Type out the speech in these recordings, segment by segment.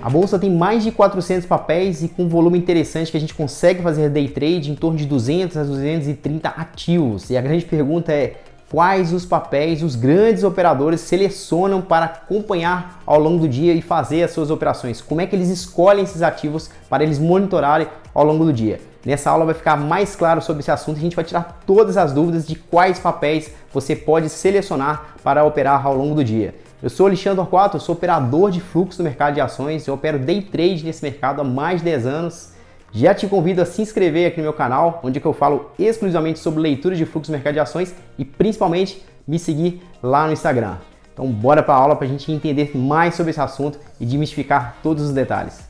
A bolsa tem mais de 400 papéis e com um volume interessante que a gente consegue fazer day trade em torno de 200 a 230 ativos. E a grande pergunta é: quais os papéis os grandes operadores selecionam para acompanhar ao longo do dia e fazer as suas operações? Como é que eles escolhem esses ativos para eles monitorarem ao longo do dia? Nessa aula vai ficar mais claro sobre esse assunto e a gente vai tirar todas as dúvidas de quais papéis você pode selecionar para operar ao longo do dia. Eu sou Alexandre Torquato, eu sou operador de fluxo no mercado de ações, eu opero day trade nesse mercado há mais de 10 anos. Já te convido a se inscrever aqui no meu canal, onde eu falo exclusivamente sobre leitura de fluxo no mercado de ações e principalmente me seguir lá no Instagram. Então bora para a aula para a gente entender mais sobre esse assunto e desmistificar todos os detalhes.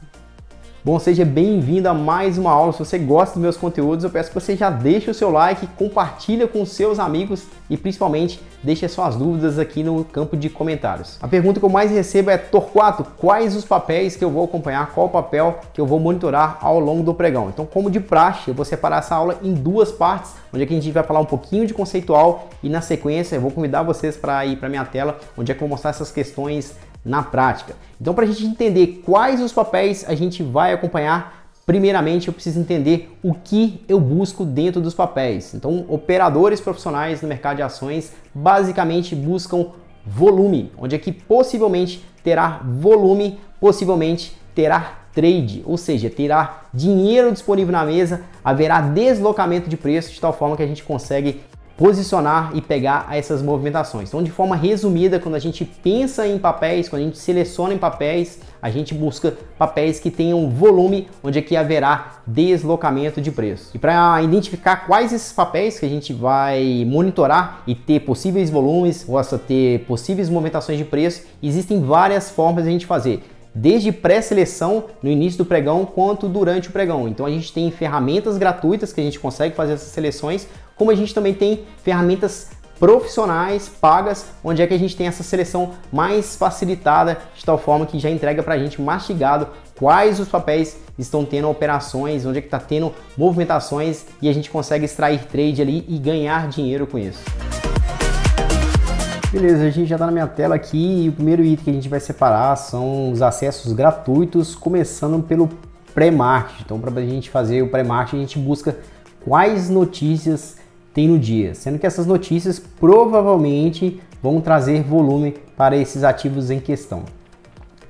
Bom, seja bem-vindo a mais uma aula. Se você gosta dos meus conteúdos, eu peço que você já deixe o seu like, compartilha com seus amigos e principalmente deixe suas dúvidas aqui no campo de comentários. A pergunta que eu mais recebo é: Torquato, quais os papéis que eu vou acompanhar, qual o papel que eu vou monitorar ao longo do pregão? Então, como de praxe, eu vou separar essa aula em duas partes, onde aqui a gente vai falar um pouquinho de conceitual e na sequência eu vou convidar vocês para ir para minha tela, onde é que eu vou mostrar essas questões na prática. Então, para a gente entender quais os papéis a gente vai acompanhar, primeiramente eu preciso entender o que eu busco dentro dos papéis. Então, operadores profissionais no mercado de ações basicamente buscam volume, onde aqui possivelmente terá volume, possivelmente terá trade, ou seja, terá dinheiro disponível na mesa, haverá deslocamento de preço de tal forma que a gente consegue posicionar e pegar essas movimentações. Então, de forma resumida, quando a gente pensa em papéis, quando a gente seleciona em papéis, a gente busca papéis que tenham volume, onde aqui haverá deslocamento de preço. E para identificar quais esses papéis que a gente vai monitorar e ter possíveis volumes, ou ter possíveis movimentações de preço, existem várias formas de a gente fazer. Desde pré-seleção no início do pregão, quanto durante o pregão. Então a gente tem ferramentas gratuitas que a gente consegue fazer essas seleções, como a gente também tem ferramentas profissionais pagas, onde é que a gente tem essa seleção mais facilitada, de tal forma que já entrega para a gente mastigado quais os papéis estão tendo operações, onde é que está tendo movimentações e a gente consegue extrair trade ali e ganhar dinheiro com isso. Beleza, a gente já está na minha tela aqui e o primeiro item que a gente vai separar são os acessos gratuitos, começando pelo pré-market. Então, para a gente fazer o pré-market, a gente busca quais notícias tem no dia, sendo que essas notícias provavelmente vão trazer volume para esses ativos em questão.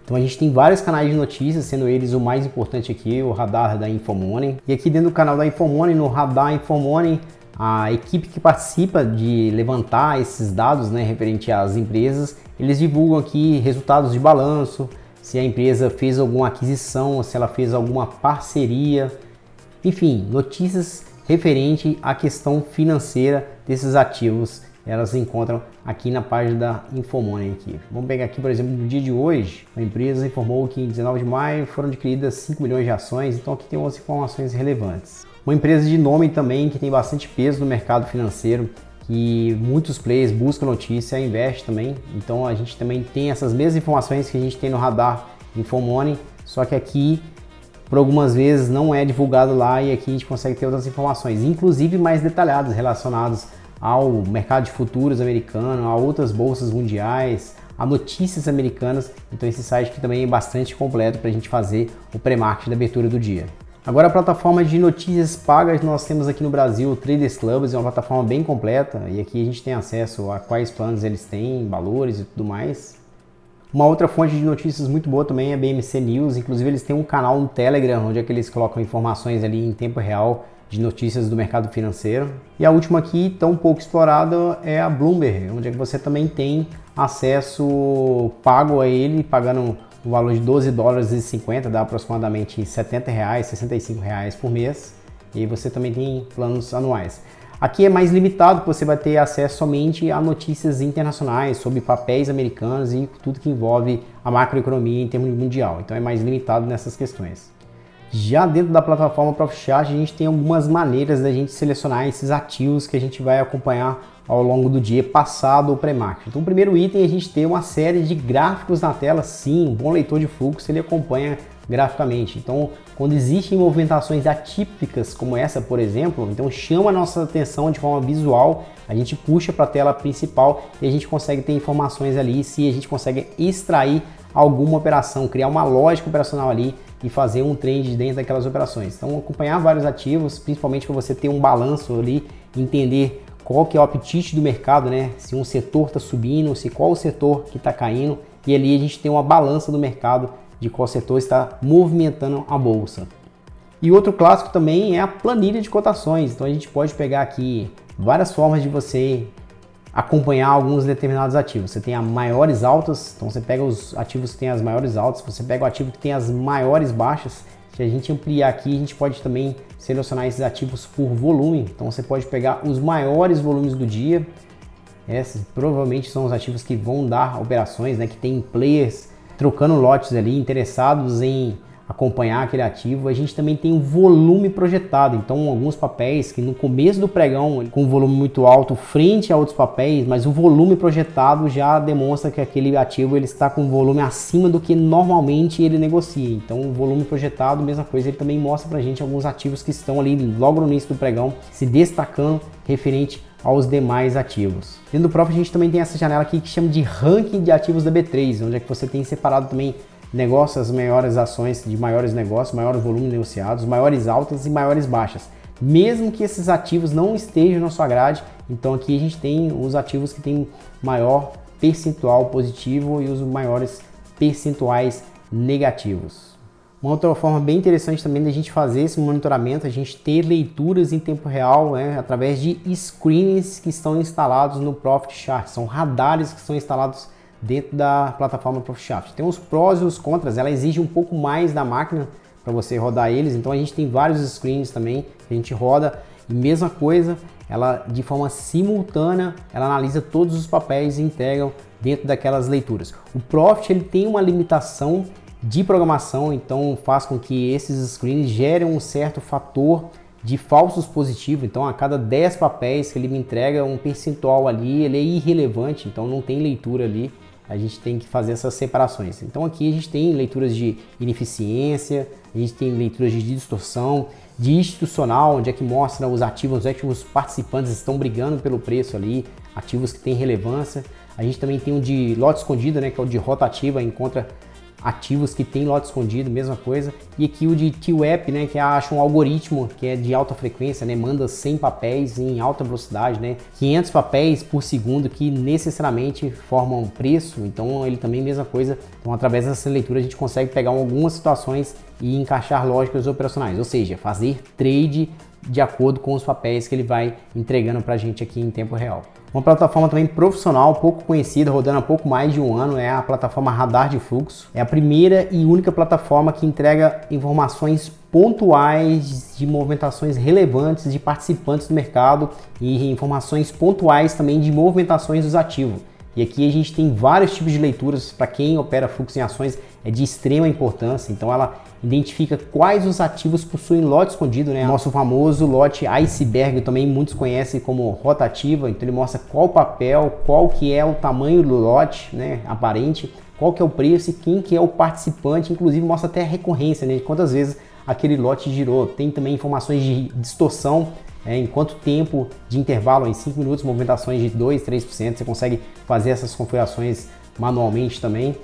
Então a gente tem vários canais de notícias, sendo eles o mais importante aqui, o radar da InfoMoney. E aqui dentro do canal da InfoMoney, no radar InfoMoney, a equipe que participa de levantar esses dados, referente às empresas, eles divulgam aqui resultados de balanço, se a empresa fez alguma aquisição, se ela fez alguma parceria, enfim, notícias referente à questão financeira desses ativos, elas se encontram aqui na página da InfoMoney aqui. Vamos pegar aqui, por exemplo, no dia de hoje, a empresa informou que em 19 de maio foram adquiridas 5 milhões de ações, então aqui tem umas informações relevantes. Uma empresa de nome também que tem bastante peso no mercado financeiro, que muitos players buscam notícia, investe também, então a gente também tem essas mesmas informações que a gente tem no radar InfoMoney, só que aqui por algumas vezes não é divulgado lá e aqui a gente consegue ter outras informações, inclusive mais detalhadas relacionadas ao mercado de futuros americano, a outras bolsas mundiais, a notícias americanas. Então esse site aqui também é bastante completo para a gente fazer o pré-market da abertura do dia. Agora a plataforma de notícias pagas nós temos aqui no Brasil, o Traders Club, é uma plataforma bem completa e aqui a gente tem acesso a quais planos eles têm, valores e tudo mais. Uma outra fonte de notícias muito boa também é a BMC News, inclusive eles têm um canal no Telegram, onde é que eles colocam informações ali em tempo real de notícias do mercado financeiro. E a última aqui, tão pouco explorada, é a Bloomberg, onde é que você também tem acesso pago a ele, pagando o valor de $12,50, dá aproximadamente R$70, R$65 por mês, e aí você também tem planos anuais. Aqui é mais limitado, você vai ter acesso somente a notícias internacionais sobre papéis americanos e tudo que envolve a macroeconomia em termos mundial. Então é mais limitado nessas questões. Já dentro da plataforma ProfitChart, a gente tem algumas maneiras da gente selecionar esses ativos que a gente vai acompanhar ao longo do dia passado o pré-market. Então o primeiro item é a gente ter uma série de gráficos na tela. Sim, um bom leitor de fluxo ele acompanha graficamente. Então, quando existem movimentações atípicas como essa, por exemplo, então chama a nossa atenção de forma visual, a gente puxa para a tela principal e a gente consegue ter informações ali, se a gente consegue extrair alguma operação, criar uma lógica operacional ali e fazer um trade dentro daquelas operações. Então acompanhar vários ativos, principalmente para você ter um balanço ali, entender qual que é o apetite do mercado, né? Se um setor está subindo, se qual o setor que está caindo, e ali a gente tem uma balança do mercado de qual setor está movimentando a bolsa. E outro clássico também é a planilha de cotações. Então a gente pode pegar aqui várias formas de você acompanhar alguns determinados ativos. Você tem as maiores altas, então você pega os ativos que têm as maiores altas, você pega o ativo que tem as maiores baixas. Se a gente ampliar aqui, a gente pode também selecionar esses ativos por volume. Então você pode pegar os maiores volumes do dia. Esses provavelmente são os ativos que vão dar operações, né? Que tem players trocando lotes ali, interessados em acompanhar aquele ativo. A gente também tem o volume projetado, então alguns papéis que no começo do pregão com um volume muito alto frente a outros papéis, mas o volume projetado já demonstra que aquele ativo ele está com um volume acima do que normalmente ele negocia. Então o volume projetado, mesma coisa, ele também mostra pra gente alguns ativos que estão ali logo no início do pregão se destacando referente aos demais ativos. Dentro do Profit a gente também tem essa janela aqui que chama de ranking de ativos da B3, onde é que você tem separado também negócios, as maiores ações de maiores negócios, maior volume negociados, maiores altas e maiores baixas. Mesmo que esses ativos não estejam na sua grade, então aqui a gente tem os ativos que têm maior percentual positivo e os maiores percentuais negativos. Uma outra forma bem interessante também da gente fazer esse monitoramento, a gente ter leituras em tempo real, né, através de screens que estão instalados no Profit Chart. São radares que estão instalados dentro da plataforma Profit Chart. Tem os prós e os contras, ela exige um pouco mais da máquina para você rodar eles, então a gente tem vários screens também que a gente roda e mesma coisa, ela de forma simultânea, ela analisa todos os papéis e integram dentro daquelas leituras. O Profit ele tem uma limitação de programação, então faz com que esses screens gerem um certo fator de falsos positivos, então a cada 10 papéis que ele me entrega um percentual ali, ele é irrelevante, então não tem leitura ali, a gente tem que fazer essas separações. Então aqui a gente tem leituras de ineficiência, a gente tem leituras de distorção, de institucional, onde é que mostra os ativos, onde é que os participantes estão brigando pelo preço ali, ativos que têm relevância. A gente também tem o de lote escondido, né, que é o de rotativa, encontra ativos que tem lote escondido, mesma coisa. E aqui o de TWAP, né, que acha um algoritmo que é de alta frequência, né, manda 100 papéis em alta velocidade, né, 500 papéis por segundo que necessariamente formam preço. Então ele também mesma coisa. Então através dessa leitura a gente consegue pegar algumas situações e encaixar lógicas operacionais, ou seja, fazer trade de acordo com os papéis que ele vai entregando para a gente aqui em tempo real. Uma plataforma também profissional, pouco conhecida, rodando há pouco mais de um ano, é a plataforma Radar de Fluxo. É a primeira e única plataforma que entrega informações pontuais de movimentações relevantes de participantes do mercado e informações pontuais também de movimentações dos ativos. E aqui a gente tem vários tipos de leituras para quem opera fluxo em ações, é de extrema importância. Então ela identifica quais os ativos possuem lote escondido, né? Nosso famoso lote iceberg, também muitos conhecem como rotativa. Então ele mostra qual papel, qual que é o tamanho do lote, né, aparente, qual que é o preço e quem que é o participante. Inclusive mostra até a recorrência, né, de quantas vezes aquele lote girou. Tem também informações de distorção. Em quanto tempo de intervalo, em 5 minutos, movimentações de 2, 3%, você consegue fazer essas configurações manualmente também.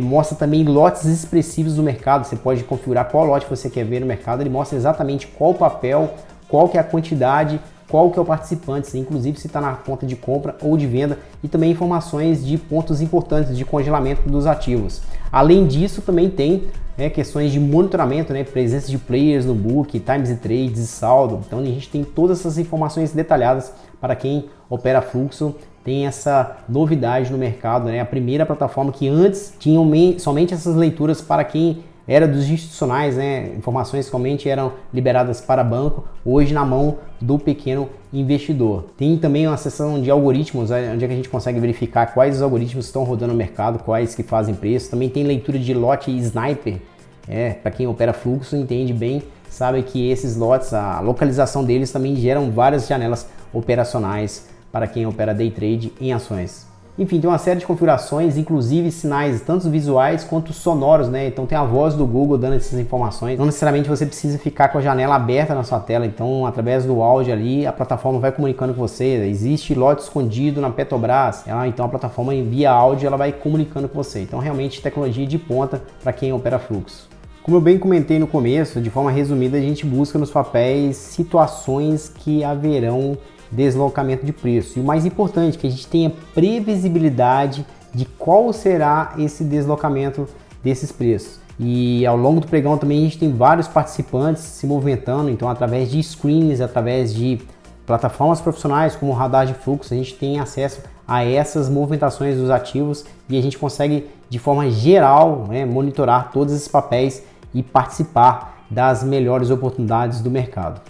Mostra também lotes expressivos do mercado, você pode configurar qual lote você quer ver no mercado, ele mostra exatamente qual papel, qual que é a quantidade, qual que é o participante, inclusive se está na conta de compra ou de venda, e também informações de pontos importantes de congelamento dos ativos. Além disso, também tem questões de monitoramento, né, presença de players no book, times de trades e saldo. Então a gente tem todas essas informações detalhadas para quem opera fluxo. Tem essa novidade no mercado, né? A primeira plataforma que antes tinha somente essas leituras para quem era dos institucionais, né? Informações somente eram liberadas para banco, hoje na mão do pequeno investidor. Tem também uma seção de algoritmos, onde é que a gente consegue verificar quais os algoritmos estão rodando no mercado, quais que fazem preço. Também tem leitura de lote sniper, para quem opera fluxo entende bem, sabe que esses lotes, a localização deles também geram várias janelas operacionais para quem opera day trade em ações. Enfim, tem uma série de configurações, inclusive sinais tanto visuais quanto sonoros, né? Então tem a voz do Google dando essas informações. Não necessariamente você precisa ficar com a janela aberta na sua tela, então através do áudio ali, a plataforma vai comunicando com você. Existe lote escondido na Petrobras, então a plataforma envia áudio, ela vai comunicando com você. Então realmente tecnologia de ponta para quem opera fluxo. Como eu bem comentei no começo, de forma resumida, a gente busca nos papéis situações que haverão deslocamento de preço. E o mais importante, que a gente tenha previsibilidade de qual será esse deslocamento desses preços. E ao longo do pregão também a gente tem vários participantes se movimentando, então através de screens, através de plataformas profissionais como o radar de fluxo, a gente tem acesso a essas movimentações dos ativos e a gente consegue de forma geral, né, monitorar todos esses papéis e participar das melhores oportunidades do mercado.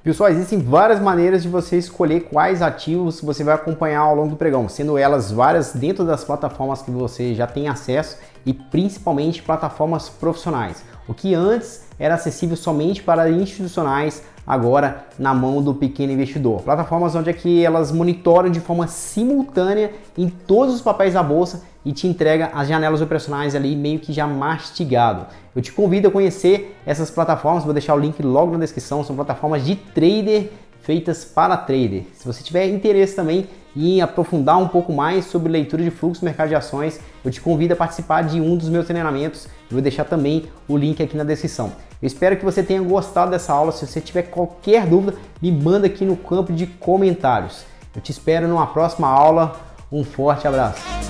Pessoal, existem várias maneiras de você escolher quais ativos você vai acompanhar ao longo do pregão, sendo elas várias dentro das plataformas que você já tem acesso e principalmente plataformas profissionais. O que antes era acessível somente para institucionais, agora na mão do pequeno investidor. Plataformas onde é que elas monitoram de forma simultânea em todos os papéis da bolsa e te entrega as janelas operacionais ali meio que já mastigado. Eu te convido a conhecer essas plataformas, vou deixar o link logo na descrição, são plataformas de trader feitas para trader. Se você tiver interesse também em aprofundar um pouco mais sobre leitura de fluxo no mercado de ações, eu te convido a participar de um dos meus treinamentos, eu vou deixar também o link aqui na descrição. Eu espero que você tenha gostado dessa aula. Se você tiver qualquer dúvida, me manda aqui no campo de comentários. Eu te espero numa próxima aula. Um forte abraço.